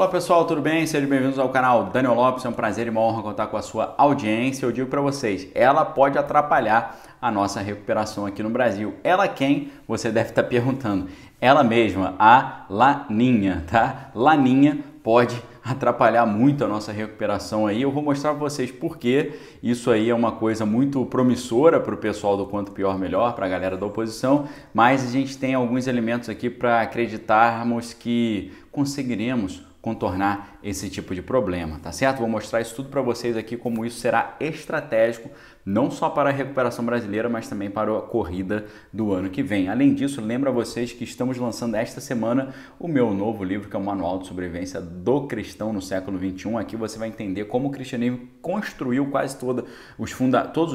Olá pessoal, tudo bem? Sejam bem-vindos ao canal Daniel Lopes. É um prazer e uma honra contar com a sua audiência. Eu digo para vocês, ela pode atrapalhar a nossa recuperação aqui no Brasil. Ela quem? Você deve estar perguntando. Ela mesma, a Laninha, tá? Laninha pode atrapalhar muito a nossa recuperação aí. Eu vou mostrar para vocês por que isso aí é uma coisa muito promissora para o pessoal do Quanto Pior Melhor, para a galera da oposição, mas a gente tem alguns elementos aqui para acreditarmos que conseguiremos contornar esse tipo de problema, tá certo? Vou mostrar isso tudo para vocês aqui, como isso será estratégico, não só para a recuperação brasileira, mas também para a corrida do ano que vem. Além disso, lembro a vocês que estamos lançando esta semana o meu novo livro, que é o Manual de Sobrevivência do Cristão no Século XXI. Aqui você vai entender como o cristianismo construiu quase todos os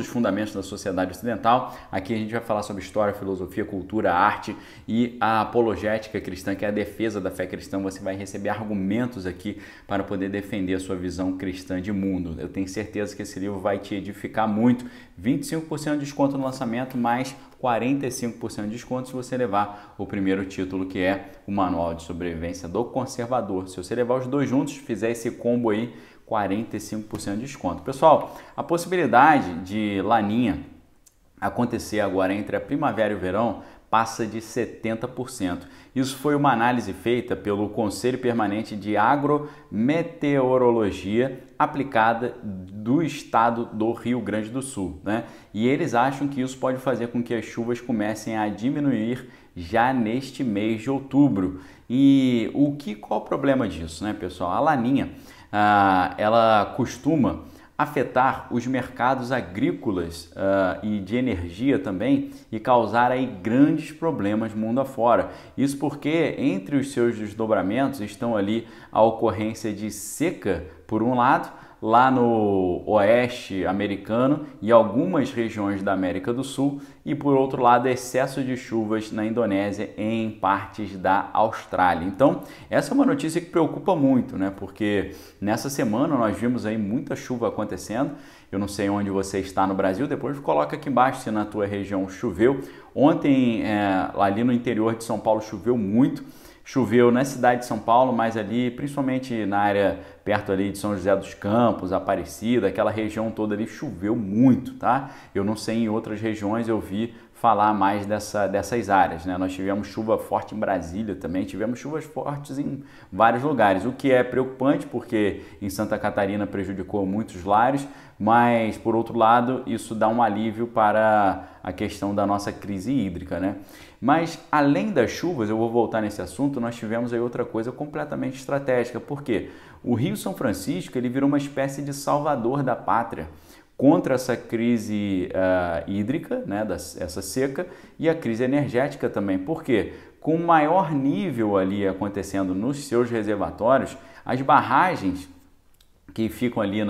fundamentos da sociedade ocidental. Aqui a gente vai falar sobre história, filosofia, cultura, arte e a apologética cristã, que é a defesa da fé cristã. Você vai receber argumentos aqui para poder defender a sua visão cristã de mundo. Eu tenho certeza que esse livro vai te edificar muito. 25% de desconto no lançamento, mais 45% de desconto se você levar o primeiro título, que é o Manual de Sobrevivência do Conservador. Se você levar os dois juntos, fizer esse combo aí, 45% de desconto. Pessoal, a possibilidade de Laninha acontecer agora entre a primavera e o verão passa de 70%. Isso foi uma análise feita pelo Conselho Permanente de Agrometeorologia aplicada do estado do Rio Grande do Sul, né? E eles acham que isso pode fazer com que as chuvas comecem a diminuir já neste mês de outubro. E qual o problema disso, né, pessoal? A Laninha, ela costuma afetar os mercados agrícolas e de energia também e causar aí grandes problemas mundo afora. Isso porque entre os seus desdobramentos estão ali a ocorrência de seca, por um lado, lá no oeste americano e algumas regiões da América do Sul, e por outro lado excesso de chuvas na Indonésia e em partes da Austrália. Então essa é uma notícia que preocupa muito, né? Porque nessa semana nós vimos aí muita chuva acontecendo. Eu não sei onde você está no Brasil, depois coloca aqui embaixo se na tua região choveu. Ontem ali no interior de São Paulo choveu muito. Choveu na cidade de São Paulo, mas ali, principalmente na área perto ali de São José dos Campos, Aparecida, aquela região toda ali choveu muito, tá? Eu não sei em outras regiões, eu vi falar mais dessas áreas, né? Nós tivemos chuva forte em Brasília também, tivemos chuvas fortes em vários lugares, o que é preocupante porque em Santa Catarina prejudicou muitos lares, mas por outro lado isso dá um alívio para a questão da nossa crise hídrica, né? Mas além das chuvas, eu vou voltar nesse assunto, nós tivemos aí outra coisa completamente estratégica, porque o Rio São Francisco ele virou uma espécie de salvador da pátria contra essa crise hídrica, né, essa seca, e a crise energética também. Por quê? Com maior nível ali acontecendo nos seus reservatórios, as barragens que ficam ali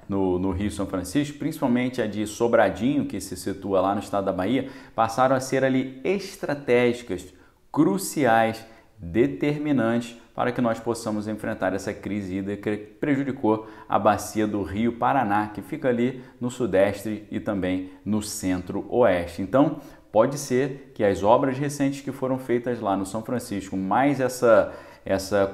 no Rio São Francisco, principalmente a de Sobradinho, que se situa lá no estado da Bahia, passaram a ser ali estratégicas, cruciais, determinantes para que nós possamos enfrentar essa crise hídrica que prejudicou a bacia do Rio Paraná, que fica ali no sudeste e também no centro-oeste. Então, pode ser que as obras recentes que foram feitas lá no São Francisco, mais essa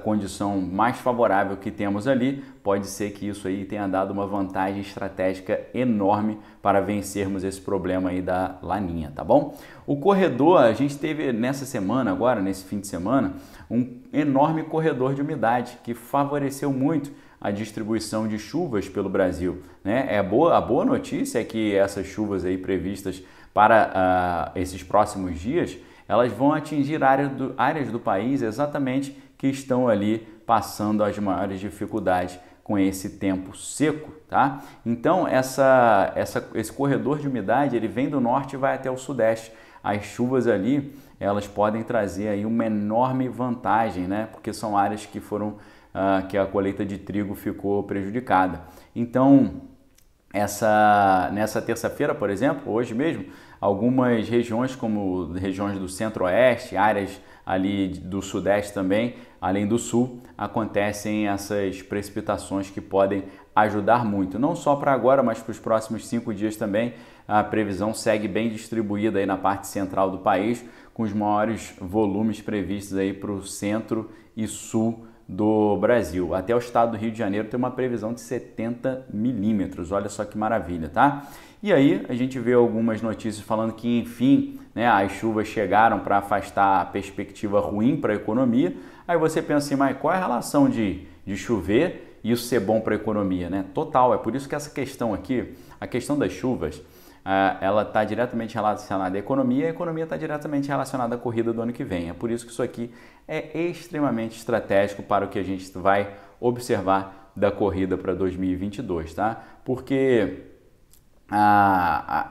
condição mais favorável que temos ali, pode ser que isso aí tenha dado uma vantagem estratégica enorme para vencermos esse problema aí da Laninha, tá bom? O corredor, a gente teve nessa semana, agora nesse fim de semana, um enorme corredor de umidade que favoreceu muito a distribuição de chuvas pelo Brasil, né? A boa notícia é que essas chuvas aí previstas para esses próximos dias, elas vão atingir áreas do país exatamente que estão ali passando as maiores dificuldades com esse tempo seco, tá? Então esse corredor de umidade ele vem do norte e vai até o sudeste. As chuvas ali elas podem trazer aí uma enorme vantagem, né? Porque são áreas que que a colheita de trigo ficou prejudicada. Então nessa terça-feira, por exemplo, hoje mesmo, algumas regiões como regiões do centro-oeste, áreas ali do sudeste também, além do sul, acontecem essas precipitações que podem ajudar muito, não só para agora, mas para os próximos 5 dias também. A previsão segue bem distribuída aí na parte central do país, com os maiores volumes previstos aí para o centro e sul do Brasil. Até o estado do Rio de Janeiro tem uma previsão de 70 milímetros, olha só que maravilha, tá? E aí a gente vê algumas notícias falando que, enfim, né, as chuvas chegaram para afastar a perspectiva ruim para a economia. Aí você pensa assim, mas qual é a relação de chover e isso ser bom para a economia, né? Total, é por isso que essa questão aqui, a questão das chuvas, ela está diretamente relacionada à economia e a economia está diretamente relacionada à corrida do ano que vem. É por isso que isso aqui é extremamente estratégico para o que a gente vai observar da corrida para 2022, tá? Porque,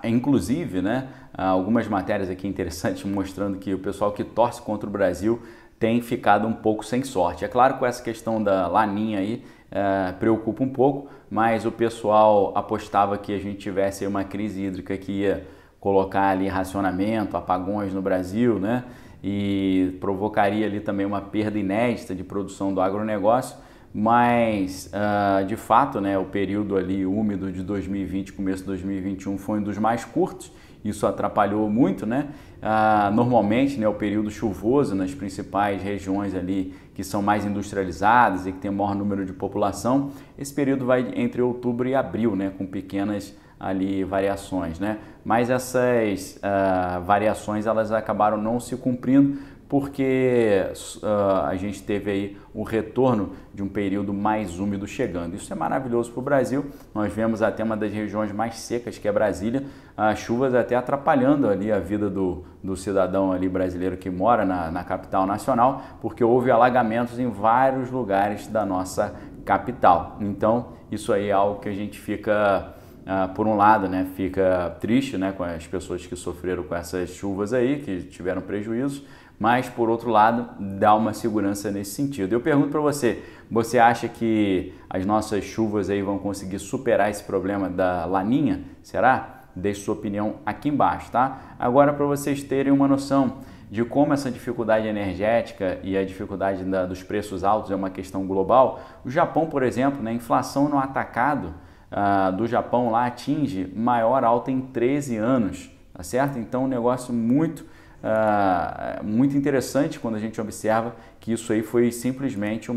inclusive, né, algumas matérias aqui interessantes mostrando que o pessoal que torce contra o Brasil tem ficado um pouco sem sorte. É claro que essa questão da laninha aí preocupa um pouco, mas o pessoal apostava que a gente tivesse uma crise hídrica que ia colocar ali racionamento, apagões no Brasil, né? E provocaria ali também uma perda inédita de produção do agronegócio, mas de fato, né, o período ali úmido de 2020, começo de 2021 foi um dos mais curtos. Isso atrapalhou muito, né? Normalmente, né, o período chuvoso nas principais regiões ali que são mais industrializadas e que tem o maior número de população, esse período vai entre outubro e abril, né, com pequenas ali variações, né? Mas essas variações elas acabaram não se cumprindo porque a gente teve aí o retorno de um período mais úmido chegando. Isso é maravilhoso para o Brasil. Nós vemos até uma das regiões mais secas, que é Brasília, as chuvas até atrapalhando ali a vida do cidadão ali brasileiro que mora na capital nacional, porque houve alagamentos em vários lugares da nossa capital. Então, isso aí é algo que a gente fica... por um lado, né, fica triste, né, com as pessoas que sofreram com essas chuvas aí, que tiveram prejuízos, mas por outro lado dá uma segurança nesse sentido. Eu pergunto para você, você acha que as nossas chuvas aí vão conseguir superar esse problema da laninha? Será? Deixe sua opinião aqui embaixo, tá? Agora, para vocês terem uma noção de como essa dificuldade energética e a dificuldade dos preços altos é uma questão global, o Japão, por exemplo, né, a inflação no atacado do Japão lá atinge maior alta em 13 anos, tá certo? Então, um negócio muito interessante quando a gente observa que isso aí foi simplesmente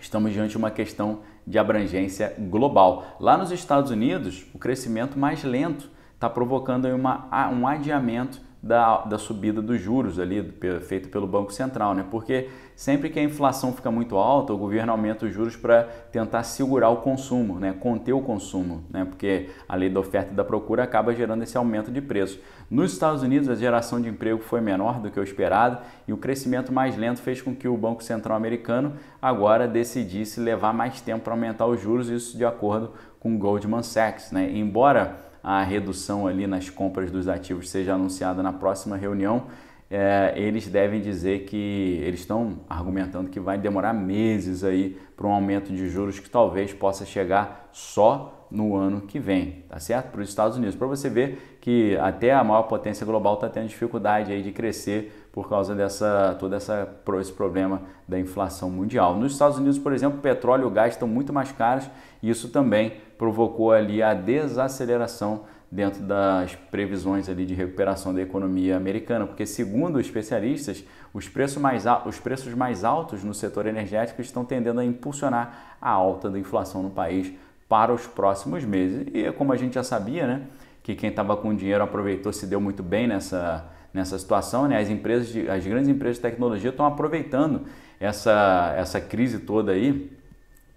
estamos diante de uma questão de abrangência global. Lá nos Estados Unidos, o crescimento mais lento está provocando aí um adiamento da subida dos juros ali, feito pelo Banco Central, né? Porque sempre que a inflação fica muito alta, o governo aumenta os juros para tentar segurar o consumo, né? Conter o consumo, né? Porque a lei da oferta e da procura acaba gerando esse aumento de preço. Nos Estados Unidos, a geração de emprego foi menor do que o esperado e o crescimento mais lento fez com que o Banco Central americano agora decidisse levar mais tempo para aumentar os juros, isso de acordo com Goldman Sachs, né? Embora a redução ali nas compras dos ativos seja anunciada na próxima reunião, eles devem dizer que eles estão argumentando que vai demorar meses aí para um aumento de juros que talvez possa chegar só no ano que vem, tá certo? Para os Estados Unidos, para você ver que até a maior potência global está tendo dificuldade aí de crescer por causa esse problema da inflação mundial. Nos Estados Unidos, por exemplo, o petróleo e o gás estão muito mais caros e isso também provocou ali a desaceleração dentro das previsões ali de recuperação da economia americana, porque segundo especialistas, os preços mais altos no setor energético estão tendendo a impulsionar a alta da inflação no país para os próximos meses. E como a gente já sabia, né, que quem estava com dinheiro aproveitou, se deu muito bem nessa situação, né? As grandes empresas de tecnologia estão aproveitando essa crise toda aí,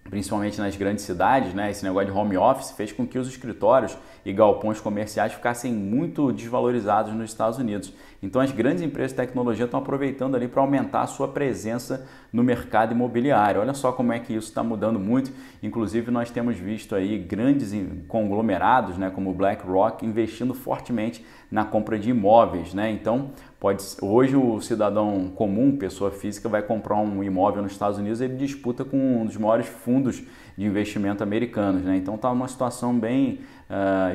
principalmente nas grandes cidades, né? Esse negócio de home office fez com que os escritórios e galpões comerciais ficassem muito desvalorizados nos Estados Unidos. Então as grandes empresas de tecnologia estão aproveitando ali para aumentar a sua presença no mercado imobiliário. Olha só como é que isso está mudando muito. Inclusive nós temos visto aí grandes conglomerados, né, como o BlackRock, investindo fortemente na compra de imóveis, né? Então hoje o cidadão comum, pessoa física, vai comprar um imóvel nos Estados Unidos, ele disputa com um dos maiores fundos de investimento americanos, né? Então está uma situação bem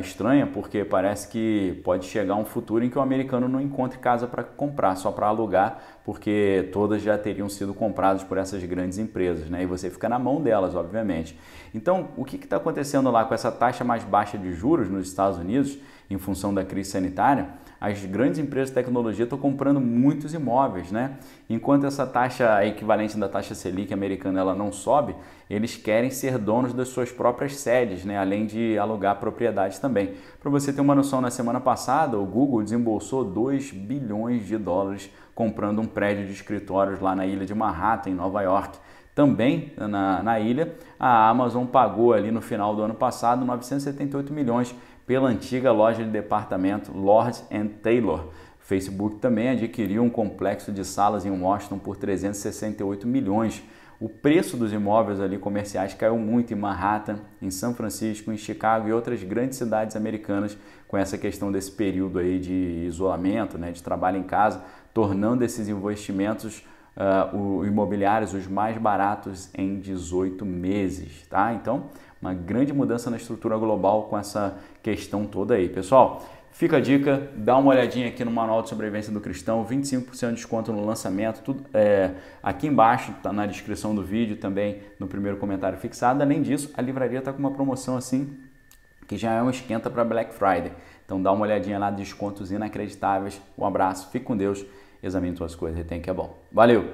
estranha, porque parece que pode chegar um futuro em que o americano não encontre casa para comprar, só para alugar, porque todas já teriam sido compradas por essas grandes empresas, né? E você fica na mão delas, obviamente. Então, o que está acontecendo lá com essa taxa mais baixa de juros nos Estados Unidos, em função da crise sanitária? as grandes empresas de tecnologia estão comprando muitos imóveis, né? Enquanto essa taxa equivalente da taxa Selic americana ela não sobe, eles querem ser donos das suas próprias sedes, né? Além de alugar propriedades também. Para você ter uma noção, na semana passada o Google desembolsou 2 bilhões de dólares comprando um prédio de escritórios lá na ilha de Manhattan, em Nova York. Também na ilha, a Amazon pagou ali no final do ano passado 978 milhões pela antiga loja de departamento Lord & Taylor. O Facebook também adquiriu um complexo de salas em Washington por 368 milhões. O preço dos imóveis ali comerciais caiu muito em Manhattan, em São Francisco, em Chicago e outras grandes cidades americanas com essa questão desse período aí de isolamento, né, de trabalho em casa, tornando esses investimentos imobiliários os mais baratos em 18 meses, tá? Então, uma grande mudança na estrutura global com essa questão toda aí. Pessoal, fica a dica, dá uma olhadinha aqui no Manual de Sobrevivência do Cristão, 25% de desconto no lançamento, tudo aqui embaixo, tá na descrição do vídeo, também no primeiro comentário fixado. Além disso, a livraria está com uma promoção assim, que já é um esquenta para Black Friday. Então dá uma olhadinha lá, descontos inacreditáveis. Um abraço, fique com Deus, examine suas coisas, retém que é bom. Valeu!